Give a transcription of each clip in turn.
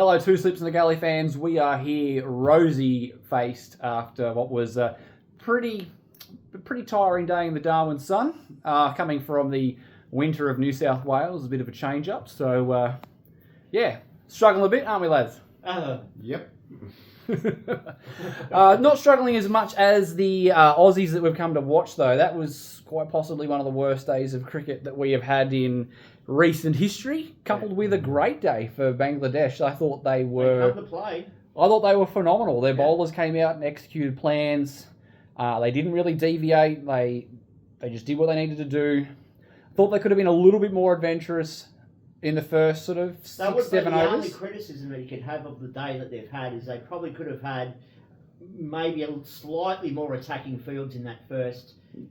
Hello, Two Slips in the Galley fans. We are here rosy-faced after what was a pretty tiring day in the Darwin sun, coming from the winter of New South Wales. A bit of a change-up. So, yeah, struggling a bit, aren't we, lads? Yep. Not struggling as much as the Aussies that we've come to watch, though. That was quite possibly one of the worst days of cricket that we have had in recent history, coupled with a great day for Bangladesh. I thought they were. They come to play. I thought they were phenomenal. Their bowlers came out and executed plans. They didn't really deviate. They just did what they needed to do. Thought they could have been a little bit more adventurous in the first sort of 6-7 overs. The only criticism that you could have of the day that they've had is they probably could have had maybe a slightly more attacking fields in that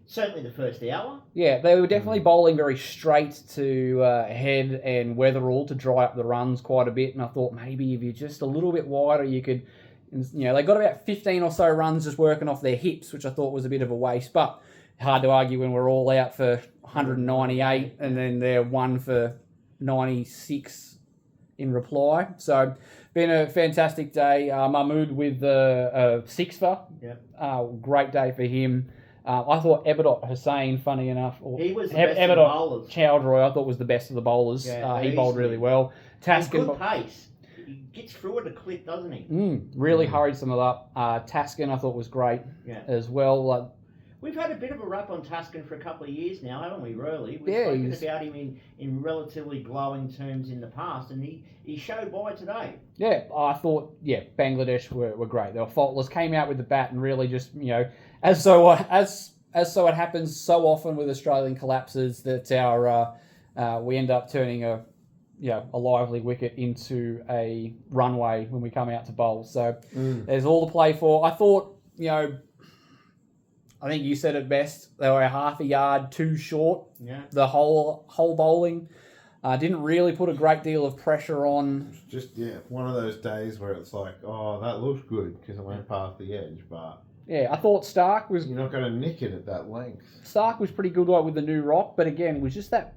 certainly the first hour. Yeah, they were definitely bowling very straight to Head and Weatherall to dry up the runs quite a bit, and I thought maybe if you're just a little bit wider, you could, they got about 15 or so runs just working off their hips, which I thought was a bit of a waste, but hard to argue when we're all out for 198 and then they're one for 96 in reply. So, been a fantastic day. Mahmood with the sixfer. Great day for him. I thought Ebadot Hussain, funny enough, he was the best of the bowlers. Chowdhury, I thought was the best of the bowlers. He bowled really well. Taskin, good pace. He gets through it a clip, doesn't he? Really hurried some of it up. Taskin, I thought was great as well. We've had a bit of a rap on Taskin for a couple of years now, haven't we, really? We've spoken about him in relatively glowing terms in the past, and he showed why today. Yeah, I thought, Bangladesh were great. They were faultless, came out with the bat and really just, as so it happens so often with Australian collapses that we end up turning a lively wicket into a runway when we come out to bowl. So there's all to play for. I thought, I think you said it best. They were a half a yard too short. Yeah. The whole bowling didn't really put a great deal of pressure on. Just one of those days where it's like, oh, that looks good because it went past the edge, but I thought Stark was. You're not going to nick it at that length. Stark was pretty good with the new rock, but again, it was just that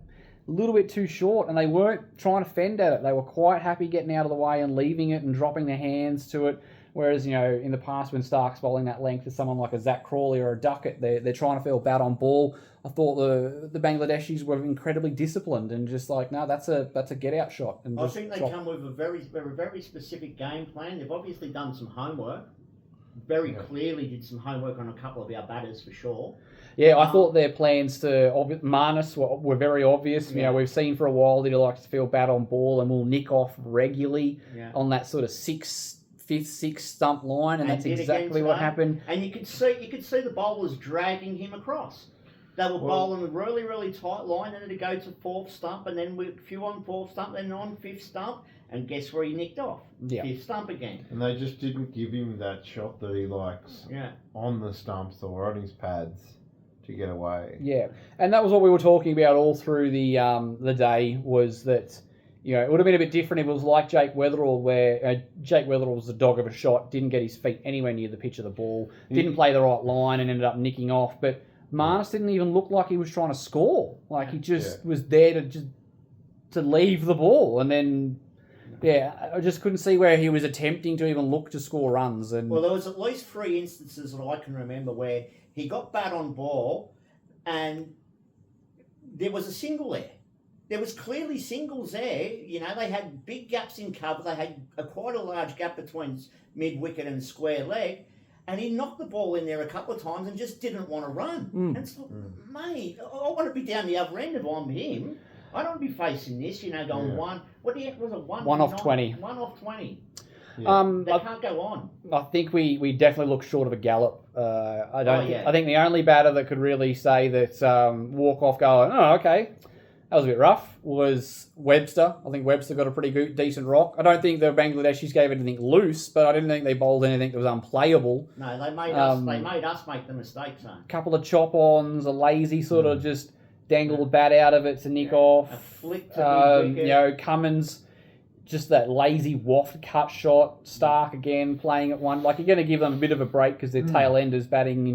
little bit too short, and they weren't trying to fend at it. They were quite happy getting out of the way and leaving it and dropping their hands to it. Whereas, in the past when Stark's bowling that length to someone like a Zach Crawley or a Duckett, they're trying to feel bat on ball. I thought the Bangladeshis were incredibly disciplined and just like, no, that's a get-out shot. And I think they come with a very specific game plan. They've obviously done some homework. Very clearly did some homework on a couple of our batters for sure. Yeah, I thought their plans to Marnus were very obvious. We've seen for a while that he likes to feel bat on ball and will nick off regularly on that sort of fifth, sixth stump line, and that's exactly what happened. And you could see the bowlers dragging him across. They were bowling a really, really tight line, and then to go to fourth stump, and then a few on fourth stump, then on fifth stump, and guess where he nicked off? Fifth stump again. And they just didn't give him that shot that he likes on the stumps or on his pads to get away. Yeah, and that was what we were talking about all through the day, was that it would have been a bit different if it was like Jake Weatherall, where Jake Weatherall was a dog of a shot, didn't get his feet anywhere near the pitch of the ball, didn't play the right line and ended up nicking off. But Marnus didn't even look like he was trying to score. Like he just was there to leave the ball. And then, I just couldn't see where he was attempting to even look to score runs. And well, there was at least 3 instances that I can remember where he got bat on ball and there was a single there. There was clearly singles there. They had big gaps in cover. They had quite a large gap between mid-wicket and square leg. And he knocked the ball in there a couple of times and just didn't want to run. And it's like, mate, I want to be down the other end if I'm him. I don't want to be facing this, going one. What was it? One off 20. 1 off 20. Yeah. They can't go on. I think we definitely look short of a gallop. I think the only batter that could really say that walk off going, oh, okay, that was a bit rough, was Webster. I think Webster got a pretty decent rock. I don't think the Bangladeshis gave anything loose, but I didn't think they bowled anything that was unplayable. No, they made us make the mistakes. A couple of chop-ons, a lazy sort of just dangle the bat out of it to nick off. A flick to mid-wicket. Cummins, just that lazy waft cut shot. Stark again playing at one. Like, you're going to give them a bit of a break because their tail enders batting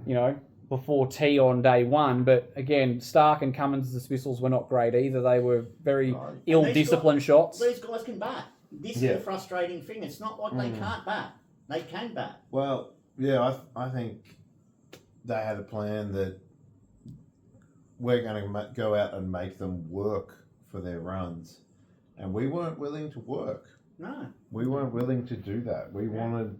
in, before tea on day one. But again, Stark and Cummins' dismissals were not great either. They were very ill-disciplined shots. These guys can bat. This is Yeah. the frustrating thing. It's not like they can't bat. They can bat. Well, yeah, I think they had a plan that we're going to go out and make them work for their runs, and we weren't willing to work. No. We weren't willing to do that. We wanted.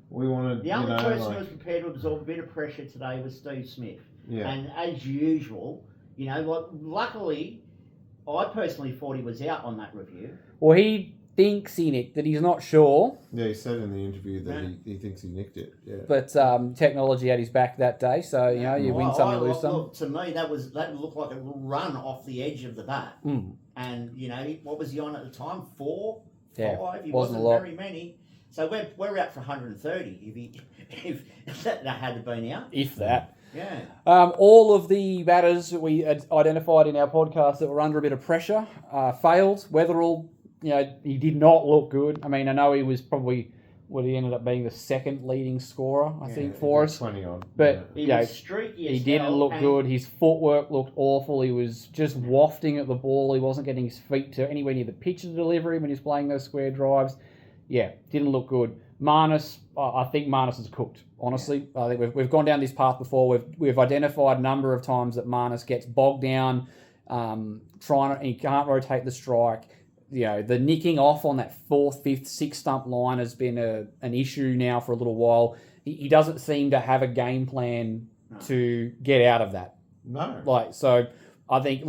The only person like, who was prepared to absorb a bit of pressure today was Steve Smith. yeah, And as usual, luckily, I personally thought he was out on that review. Well, he thinks he nicked that he's not sure, yeah. He said in the interview that he thinks he nicked it. Yeah, but technology had his back that day. So you win some, you lose some. Look, to me, that looked like a run off the edge of the bat. And what was he on at the time? 4, 5. He wasn't very many. So we're out for 130 if that had to been out. If that. Yeah. All of the batters that we had identified in our podcast that were under a bit of pressure failed. Weatherall, he did not look good. I mean, I know he was probably he ended up being the second leading scorer, I think, for us. 20 on. But He was streaky as he didn't hell, look and good. His footwork looked awful. He was just wafting at the ball. He wasn't getting his feet to anywhere near the pitch of the delivery when he was playing those square drives. Yeah, didn't look good. Marnus, I think Marnus is cooked. Honestly, I think we've gone down this path before. We've identified a number of times that Marnus gets bogged down, he can't rotate the strike. The nicking off on that 4th, 5th, 6th stump line has been an issue now for a little while. He doesn't seem to have a game plan to get out of that. No. So I think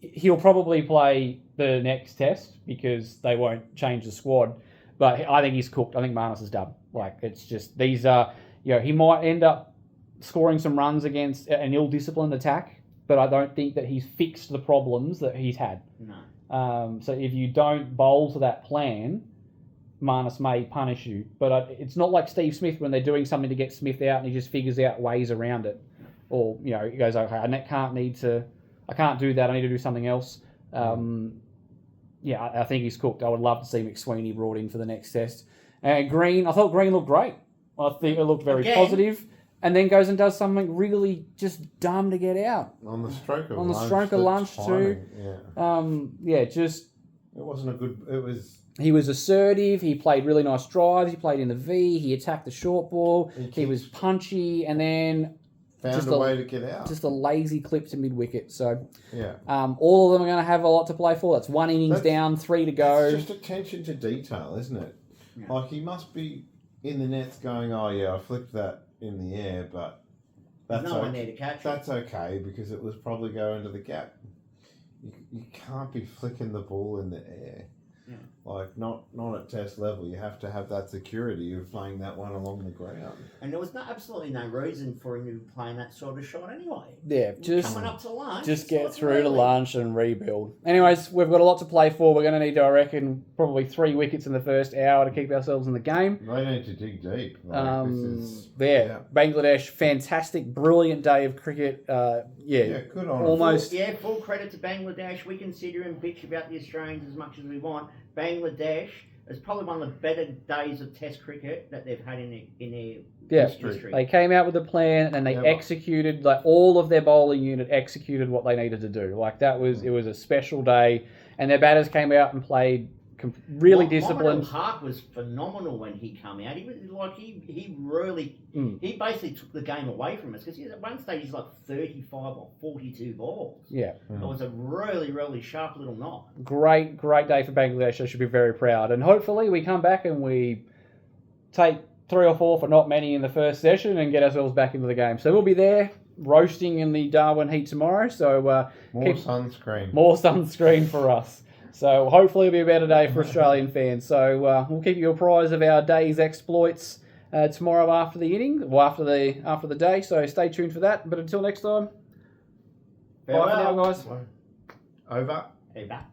he'll probably play the next test because they won't change the squad. But I think he's cooked. I think Marnus is done. It's just these are, he might end up scoring some runs against an ill-disciplined attack, but I don't think that he's fixed the problems that he's had. No. So if you don't bowl to that plan, Marnus may punish you. But it's not like Steve Smith when they're doing something to get Smith out and he just figures out ways around it. Or, he goes, okay, I can't do that. I need to do something else. I think he's cooked. I would love to see McSweeney brought in for the next test. And Green, I thought Green looked great. I think it looked very positive. And then goes and does something really just dumb to get out. On the stroke of On the lunch. stroke of lunch too. Yeah. Just... It wasn't a good... It was... He was assertive. He played really nice drives. He played in the V. He attacked the short ball. He was punchy. And then... Found a way to get out. Just a lazy clip to mid-wicket. So, yeah. All of them are going to have a lot to play for. That's 1 innings down, 3 to go. It's just attention to detail, isn't it? Yeah. He must be in the nets going, oh yeah, I flicked that in the air, but that's no one there to catch it. That's okay because it was probably going into the gap. You can't be flicking the ball in the air. Yeah. Not at test level. You have to have that security of playing that one along the ground. And there was absolutely no reason for him to be playing that sort of shot anyway. Yeah, just coming up to lunch. Just get through to lunch and rebuild. Anyways, we've got a lot to play for. We're going to need, I reckon, probably 3 wickets in the first hour to keep ourselves in the game. They need to dig deep. Bangladesh, fantastic, brilliant day of cricket. Good on almost. Full credit to Bangladesh. We can sit here and bitch about the Australians as much as we want. Bangladesh is probably one of the better days of Test cricket that they've had in their history. They came out with a plan and they executed. All of their bowling unit executed what they needed to do. It was a special day, and their batters came out and played really disciplined. Mohamed Park was phenomenal when he came out. He was he really he basically took the game away from us because at one stage he's 35 or 42 balls. Yeah, it was a really really sharp little knock. Great day for Bangladesh. They should be very proud, and hopefully we come back and we take 3 or 4 for not many in the first session and get ourselves back into the game. So we'll be there roasting in the Darwin heat tomorrow. So more sunscreen. More sunscreen for us. So hopefully it'll be a better day for Australian fans. So we'll keep you apprised of our day's exploits tomorrow after the inning, or after the day. So stay tuned for that. But until next time, bye for now, guys. Over. Hey, back.